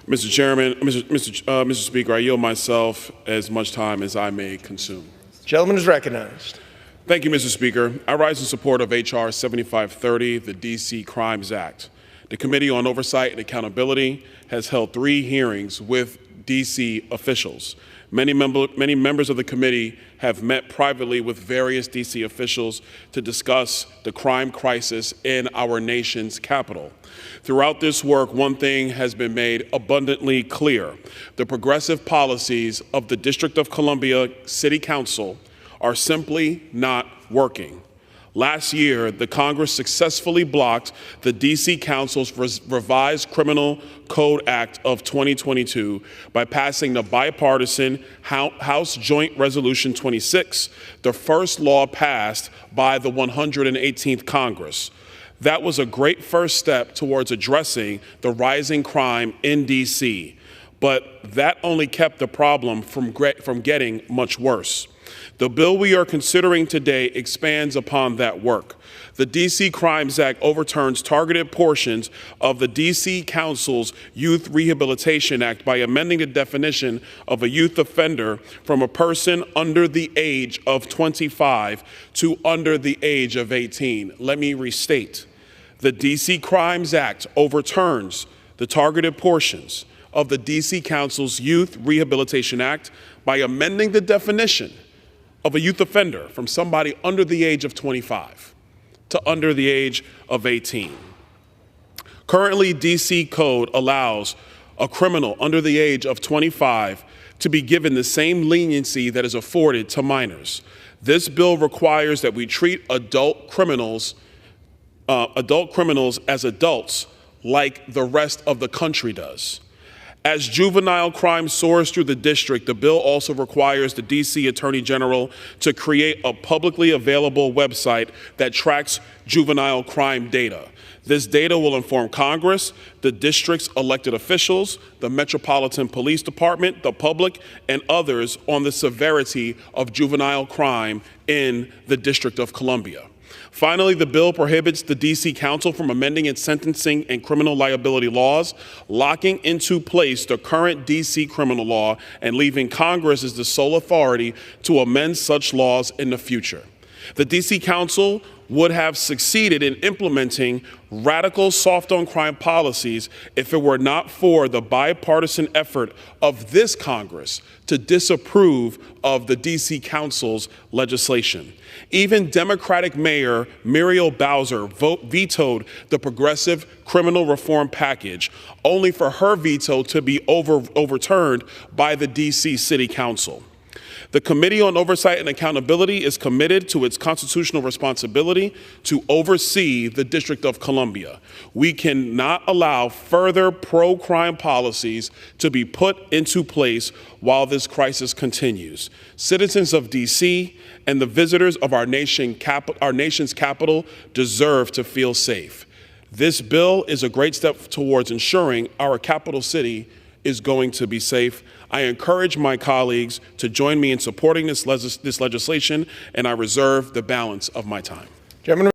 Mr. Chairman, Mr. Speaker, I yield myself as much time as I may consume. Gentleman is recognized. Thank you, Mr. Speaker. I rise in support of H.R. 7530, the D.C. Crimes Act. The Committee on Oversight and Accountability has held 3 hearings with D.C. officials. Many members of the committee have met privately with various D.C. officials to discuss the crime crisis in our nation's capital. Throughout this work, one thing has been made abundantly clear. The progressive policies of the District of Columbia City Council are simply not working. Last year, the Congress successfully blocked the D.C. Council's revised Criminal Code Act of 2022 by passing the bipartisan House Joint Resolution 26, the first law passed by the 118th Congress. That was a great first step towards addressing the rising crime in D.C., but that only kept the problem from getting much worse. The bill we are considering today expands upon that work. The D.C. Crimes Act overturns targeted portions of the D.C. Council's Youth Rehabilitation Act by amending the definition of a youth offender from a person under the age of 25 to under the age of 18. Let me restate. The D.C. Crimes Act overturns the targeted portions of the D.C. Council's Youth Rehabilitation Act by amending the definition of a youth offender from somebody under the age of 25 to under the age of 18. Currently, D.C. Code allows a criminal under the age of 25 to be given the same leniency that is afforded to minors. This bill requires that we treat adult criminals as adults like the rest of the country does. As juvenile crime soars through the district, the bill also requires the D.C. Attorney General to create a publicly available website that tracks juvenile crime data. This data will inform Congress, the district's elected officials, the Metropolitan Police Department, the public, and others on the severity of juvenile crime in the District of Columbia. Finally, the bill prohibits the D.C. Council from amending its sentencing and criminal liability laws, locking into place the current D.C. criminal law and leaving Congress as the sole authority to amend such laws in the future. The D.C. Council would have succeeded in implementing radical soft-on-crime policies if it were not for the bipartisan effort of this Congress to disapprove of the D.C. Council's legislation. Even Democratic Mayor Muriel Bowser vetoed the progressive criminal reform package, only for her veto to be overturned by the D.C. City Council. The Committee on Oversight and Accountability is committed to its constitutional responsibility to oversee the District of Columbia. We cannot allow further pro-crime policies to be put into place while this crisis continues. Citizens of D.C. and the visitors of our nation's capital deserve to feel safe. This bill is a great step towards ensuring our capital city is going to be safe. I encourage my colleagues to join me in supporting this legislation, and I reserve the balance of my time.